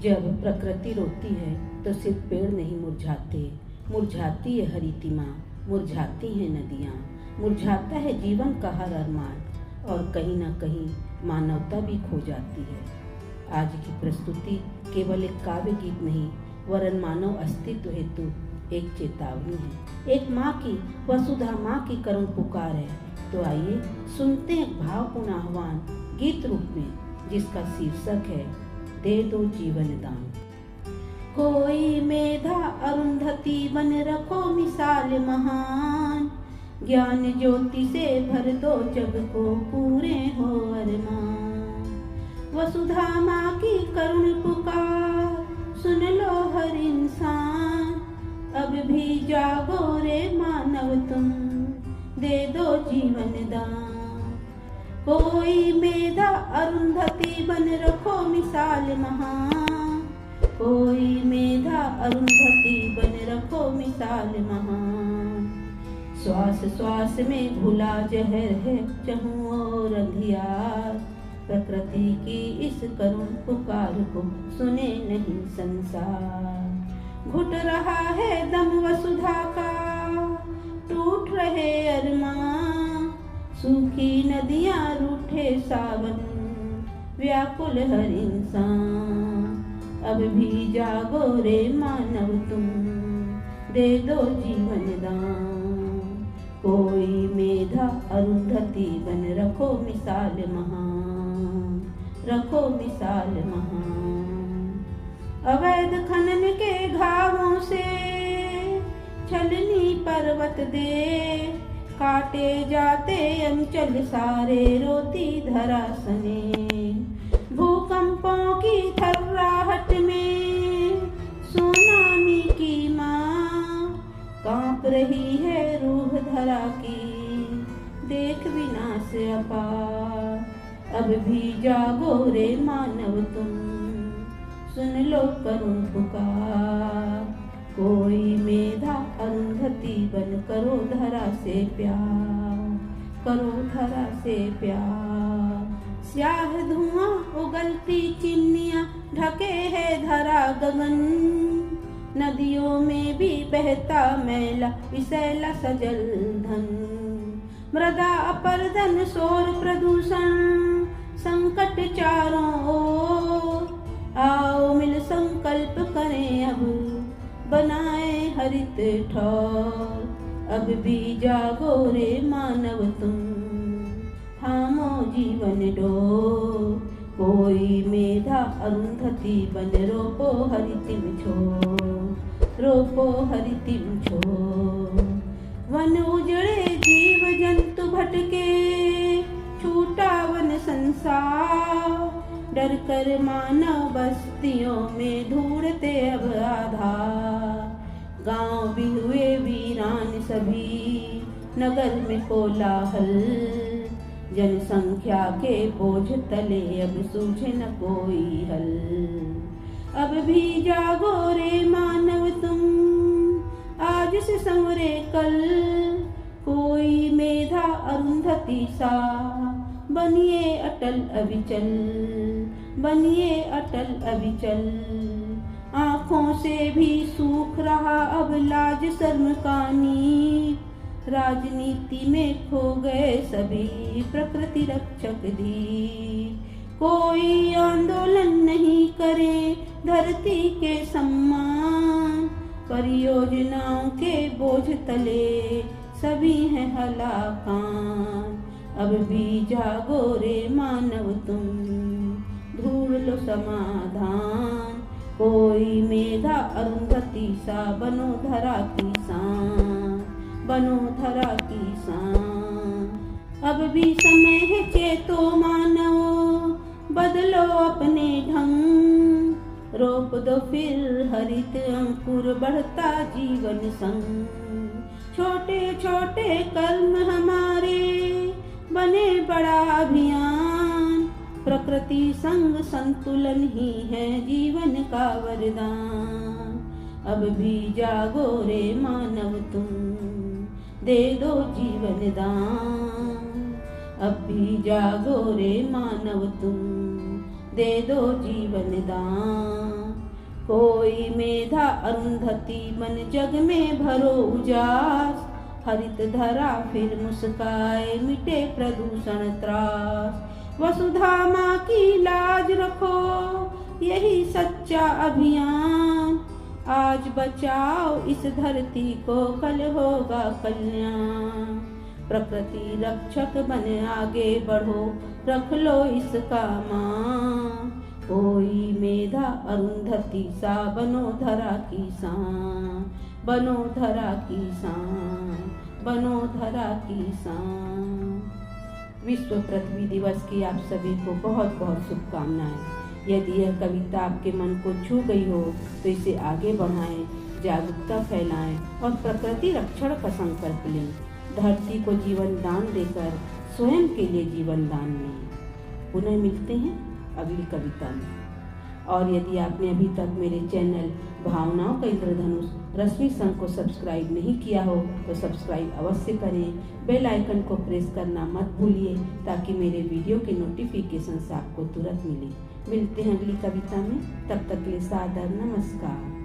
जब प्रकृति रोती है तो सिर्फ पेड़ नहीं मुरझाते, मुरझाती है हरितिमा, मुरझाती हैं नदियाँ, मुरझाता है जीवन का हर अरमान और कहीं ना कहीं मानवता भी खो जाती है। आज की प्रस्तुति केवल एक काव्य गीत नहीं वरन मानव अस्तित्व हेतु एक चेतावनी है। एक माँ की, वसुधा माँ की करुण पुकार है। तो आइए सुनते हैं भावपूर्ण आह्वान गीत रूप में जिसका शीर्षक है दे दो जीवन दान। कोई मेधा अरुंधति बन रखो मिसाल महान, ज्ञान ज्योति से भर दो जग को पूरे हो अरमान। वसुधा माँ की करुण पुकार सुन लो हर इंसान, अब भी जागो रे मानव तुम, दे दो जीवन दान। कोई मेधा अरुंधति बन रखो मिसाल महान, कोई मेधा अरुंधति बन रखो मिसाल महान। श्वास श्वास में घुला जहर है चहुं ओर अंधियार, प्रकृति की इस करुण पुकार को सुने नहीं संसार। घुट रहा है दम वसुधा का, टूट रहे अरमान, सूखी नदियां रूठे सावन, व्याकुल हर इंसान। अब भी जागो रे मानव तुम, दे दो जीवन दान। कोई मेधा अरुंधति बन रखो मिसाल महान, रखो मिसाल महान। अवैध खनन के घावों से छलनी पर्वत दे, काटे जाते अंचल सारे रोती धरा सने। भूकंपों की थर्राहट में सुनामी की माँ, कांप रही है रूह धरा की, देख विनाश अपार। अब भी जागो रे मानव तुम, सुन लो करुण पुकार। कोई मेधा अरुंधति बन करो धरा से प्यार, करो धरा से प्यार। स्याह धुआं उगलती चिमनियां ढके है धरा गगन, नदियों में भी बहता मैला विसैला सजल धन। मृदा अपर्दन शोर प्रदूषण संकट चारों ओर, आओ मिल संकल्प करें अब, बनाए हरित ठौर। अब भी जागो रे मानव तुम, थामो जीवन डोर। कोई मेधा अरुंधति बन रोपो हरितिम छोर, रोपो हरितिम छोर। वन उजड़े जीव जंतु भटके, छूटा वन संसार, डर कर मानव बस्तियों में ढूंढते अब आधार। गांव भी हुए वीरान सभी, नगर में कोलाहल, जनसंख्या के बोझ तले अब सूझे न कोई हल। अब भी जागो रे मानव तुम, आज से संवरे कल। कोई मेधा अरुंधति सा बनिए अटल अविचल, बनिए अटल अविचल। आँखों से भी सूख रहा अब लाज शर्म कानी, राजनीति में खो गए सभी प्रकृति रक्षक धीर। कोई आंदोलन नहीं करे धरती के सम्मान, परियोजनाओं के बोझ तले सभी हैं हलाकान। अब भी जागो रे मानव तुम, ढूंढ लो समाधान। कोई मेधा अरुंधति सा बनो धरा किसान, बनो धरा किसान। अब भी समय है चेतो मानव, बदलो अपने ढंग, रोप दो फिर हरित अंकुर बढ़ता जीवन संग। छोटे छोटे कर्म हमारे बने बड़ा अभियान, प्रकृति संग संतुलन ही है जीवन का वरदान। अब भी जागो रे मानव तुम, दे दो जीवन दान। अब भी जागो रे मानव तुम, दे दो जीवन दान। होई मेधा अरुंधति मन जग में भरो उजास। हरित धरा फिर मुस्काए मिटे प्रदूषण त्रास। वसुधा माँ की लाज रखो यही सच्चा अभियान। आज बचाओ इस धरती को कल होगा कल्याण। प्रकृति रक्षक बने आगे बढ़ो रख लो इसका मान। होई मेधा अरुंधति सा बनो धरा की शान। बनो धरा की शान, बनो धरा की शान। विश्व पृथ्वी दिवस की आप सभी को बहुत बहुत शुभकामनाएं। यदि यह कविता आपके मन को छू गई हो तो इसे आगे बढ़ाएं, जागरूकता फैलाएं और प्रकृति रक्षण का संकल्प लें। धरती को जीवन दान देकर स्वयं के लिए जीवन दान लें। पुनः मिलते हैं अगली कविता में। और यदि आपने अभी तक मेरे चैनल भावनाओं का इंद्रधनुष रश्मि संघ को सब्सक्राइब नहीं किया हो तो सब्सक्राइब अवश्य करें। बेल आइकन को प्रेस करना मत भूलिए ताकि मेरे वीडियो के नोटिफिकेशंस आपको तुरंत मिले। मिलते हैं अगली कविता में, तब तक के लिए सादर नमस्कार।